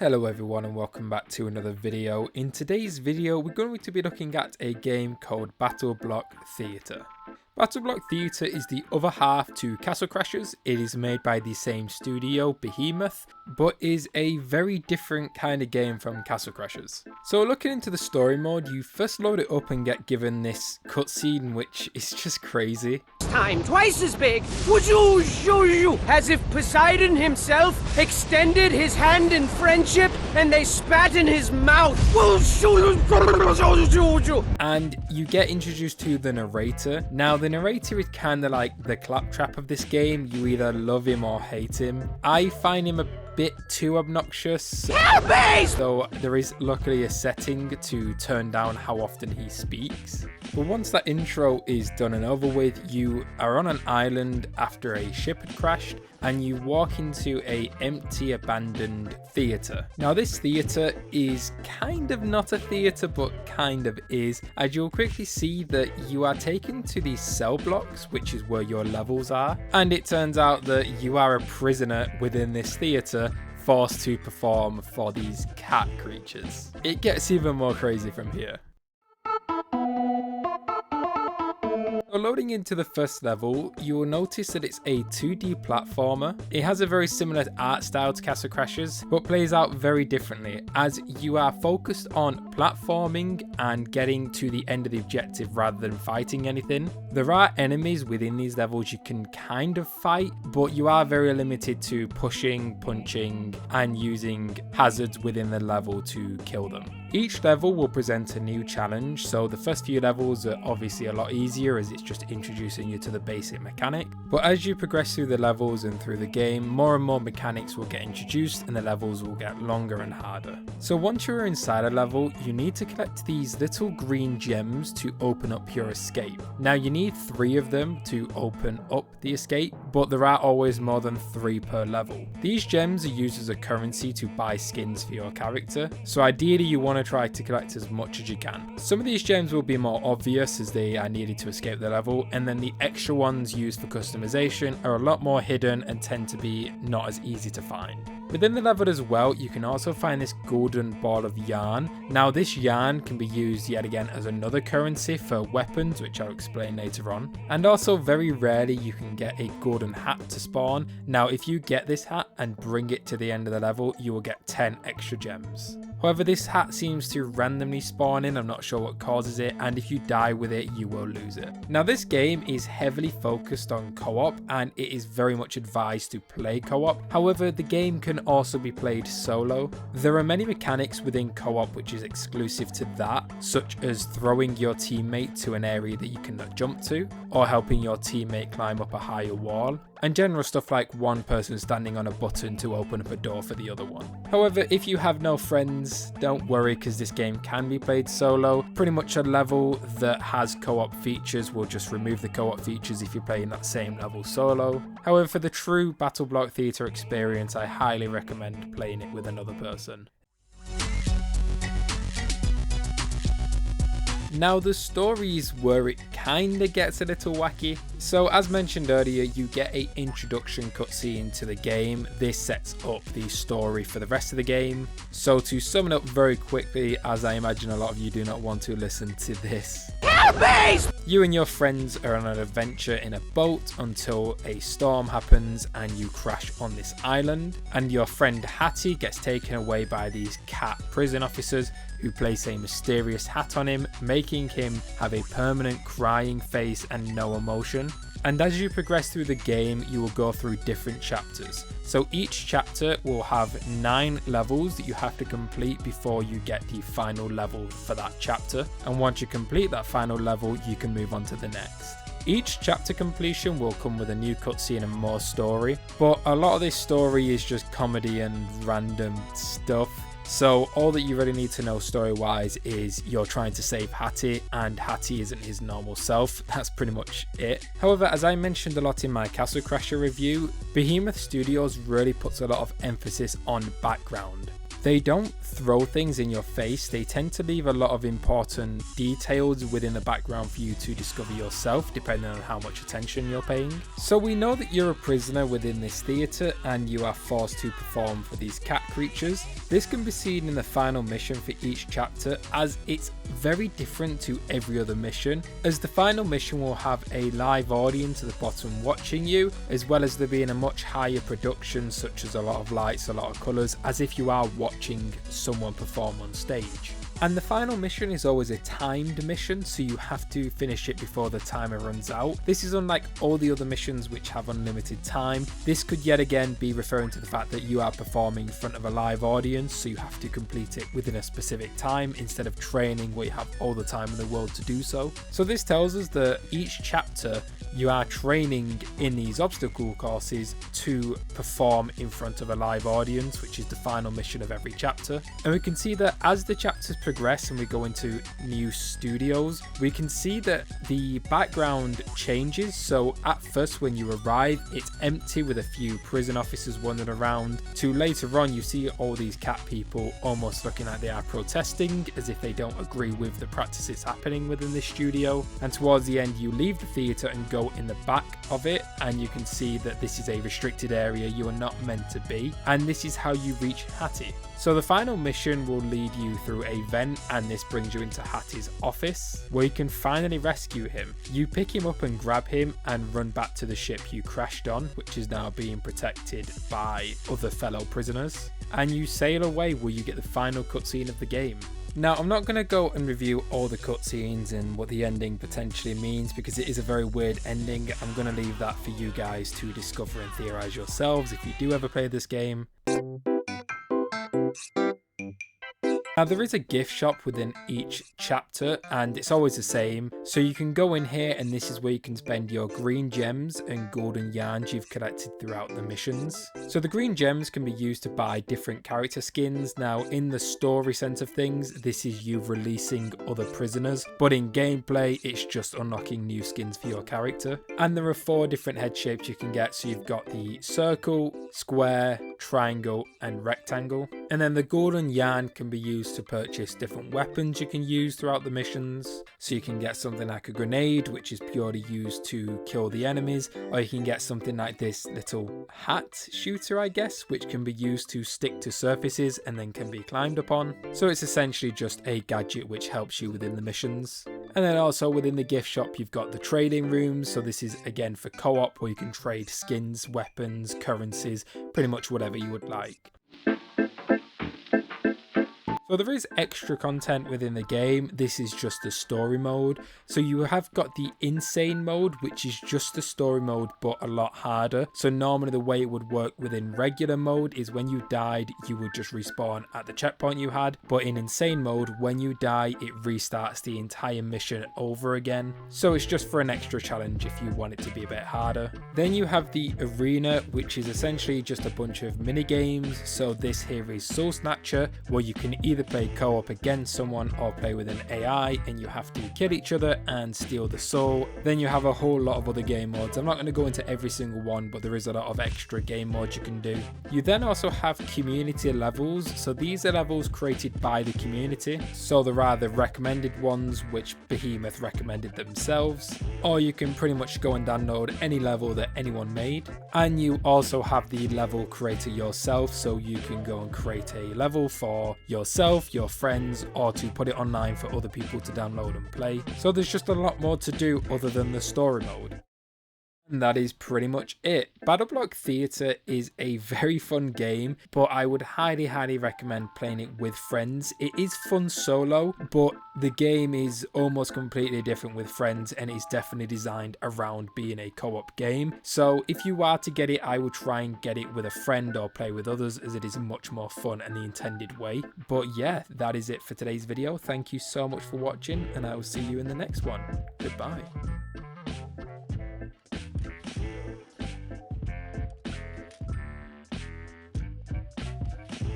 Hello everyone and welcome back to another video. In today's video we're going to be looking at a game called BattleBlock Theatre. BattleBlock Theatre is the other half to Castle Crashers. It is made by the same studio, Behemoth, but is a very different kind of game from Castle Crashers. So looking into the story mode, you first load it up and get given this cutscene which is just crazy. Time twice as big, as if Poseidon himself extended his hand in friendship and they spat in his mouth. And you get introduced to the narrator. Now the narrator is kind of like the claptrap of this game. You either love him or hate him. I find him a bit too obnoxious. Help me! So there is luckily a setting to turn down how often he speaks. But once that intro is done and over with, you are on an island after a ship had crashed and you walk into a empty abandoned theatre. Now this theatre is kind of not a theatre but kind of is, as you'll quickly see that you are taken to these cell blocks, which is where your levels are, and it turns out that you are a prisoner within this theatre forced to perform for these cat creatures. It gets even more crazy from here. So loading into the first level, you will notice that it's a 2D platformer. It has a very similar art style to Castle Crashers, but plays out very differently as you are focused on platforming and getting to the end of the objective rather than fighting anything. There are enemies within these levels you can kind of fight, but you are very limited to pushing, punching, and using hazards within the level to kill them. Each level will present a new challenge, so the first few levels are obviously a lot easier as it's just introducing you to the basic mechanic. But as you progress through the levels and through the game, more and more mechanics will get introduced and the levels will get longer and harder. So once you're inside a level, you need to collect these little green gems to open up your escape. Now you need 3 of them to open up the escape, but there are always more than 3 per level. These gems are used as a currency to buy skins for your character, so ideally you want to try to collect as much as you can. Some of these gems will be more obvious as they are needed to escape the level, and then the extra ones used for customization are a lot more hidden and tend to be not as easy to find. Within the level as well, you can also find this golden ball of yarn. Now this yarn can be used yet again as another currency for weapons, which I'll explain later on. And also very rarely you can get a golden hat to spawn. Now if you get this hat and bring it to the end of the level, you will get 10 extra gems. However, this hat seems to randomly spawn in, I'm not sure what causes it, and if you die with it, you will lose it. Now this game is heavily focused on co-op and it is very much advised to play co-op. However, the game can also be played solo. There are many mechanics within co-op which is exclusive to that, such as throwing your teammate to an area that you cannot jump to, or helping your teammate climb up a higher wall, and general stuff like one person standing on a button to open up a door for the other one. However, if you have no friends, don't worry because this game can be played solo. Pretty much a level that has co-op features will just remove the co-op features if you're playing that same level solo. However, for the true BattleBlock Theatre experience, I highly recommend playing it with another person. Now the story is where it kinda gets a little wacky. So as mentioned earlier, you get an introduction cutscene to the game. This sets up the story for the rest of the game. So to sum it up very quickly, as I imagine a lot of you do not want to listen to this. Help me! You and your friends are on an adventure in a boat until a storm happens and you crash on this island. And your friend Hattie gets taken away by these cat prison officers who place a mysterious hat on him, making him have a permanent crying face and no emotion. And as you progress through the game, you will go through different chapters. So each chapter will have 9 levels that you have to complete before you get the final level for that chapter. And once you complete that final level, you can move on to the next. Each chapter completion will come with a new cutscene and more story, but a lot of this story is just comedy and random stuff. So all that you really need to know story-wise is you're trying to save Hattie, and Hattie isn't his normal self. That's pretty much it. However, as I mentioned a lot in my Castle Crasher review, Behemoth Studios really puts a lot of emphasis on background. They don't throw things in your face, they tend to leave a lot of important details within the background for you to discover yourself, depending on how much attention you're paying. So we know that you're a prisoner within this theatre and you are forced to perform for these cat creatures. This can be seen in the final mission for each chapter, as it's very different to every other mission, as the final mission will have a live audience at the bottom watching you, as well as there being a much higher production, such as a lot of lights, a lot of colours, as if you are watching someone perform on stage. And the final mission is always a timed mission, so you have to finish it before the timer runs out. This is unlike all the other missions which have unlimited time. This could yet again be referring to the fact that you are performing in front of a live audience, so you have to complete it within a specific time instead of training where you have all the time in the world to do so. So this tells us that each chapter you are training in these obstacle courses to perform in front of a live audience, which is the final mission of every chapter. And we can see that as the chapters progress and we go into new studios, we can see that the background changes. So at first when you arrive, it's empty with a few prison officers wandering around, to later on you see all these cat people almost looking like they are protesting, as if they don't agree with the practices happening within this studio. And towards the end you leave the theatre and go in the back of it, and you can see that this is a restricted area you are not meant to be, and this is how you reach Hattie. So the final mission will lead you through a vent, and this brings you into Hattie's office, where you can finally rescue him. You pick him up and grab him and run back to the ship you crashed on, which is now being protected by other fellow prisoners, and you sail away where you get the final cutscene of the game. Now, I'm not going to go and review all the cutscenes and what the ending potentially means, because it is a very weird ending. I'm going to leave that for you guys to discover and theorize yourselves if you do ever play this game. Now there is a gift shop within each chapter, and it's always the same. So you can go in here, and this is where you can spend your green gems and golden yarns you've collected throughout the missions. So the green gems can be used to buy different character skins. Now in the story sense of things, this is you releasing other prisoners, but in gameplay it's just unlocking new skins for your character. And there are 4 different head shapes you can get. So you've got the circle, square, triangle and rectangle. And then the golden yarn can be used to purchase different weapons you can use throughout the missions. So you can get something like a grenade, which is purely used to kill the enemies, or you can get something like this little hat shooter, I guess, which can be used to stick to surfaces and then can be climbed upon. So it's essentially just a gadget which helps you within the missions. And then also within the gift shop you've got the trading rooms, so this is again for co-op, where you can trade skins, weapons, currencies, pretty much whatever you would like. So there is extra content within the game. This is just the story mode. So you have got the insane mode, which is just the story mode but a lot harder. So normally the way it would work within regular mode is when you died, you would just respawn at the checkpoint you had. But in insane mode, when you die, it restarts the entire mission over again. So it's just for an extra challenge if you want it to be a bit harder. Then you have the arena, which is essentially just a bunch of mini games. So this here is Soul Snatcher, where you can either play co-op against someone or play with an AI, and you have to kill each other and steal the soul. Then you have a whole lot of other game modes. I'm not going to go into every single one, but there is a lot of extra game modes you can do. You then also have community levels. So these are levels created by the community. So there are the recommended ones, which Behemoth recommended themselves, or you can pretty much go and download any level that anyone made. And you also have the level creator yourself, so you can go and create a level for yourself, your friends, or to put it online for other people to download and play. So there's just a lot more to do other than the story mode. And that is pretty much it. BattleBlock Theatre is a very fun game, but I would highly recommend playing it with friends. It is fun solo, but the game is almost completely different with friends, and it's definitely designed around being a co-op game. So if you are to get it, I would try and get it with a friend or play with others, as it is much more fun in the intended way. But yeah, that is it for today's video. Thank you so much for watching, and I will see you in the next one. Goodbye.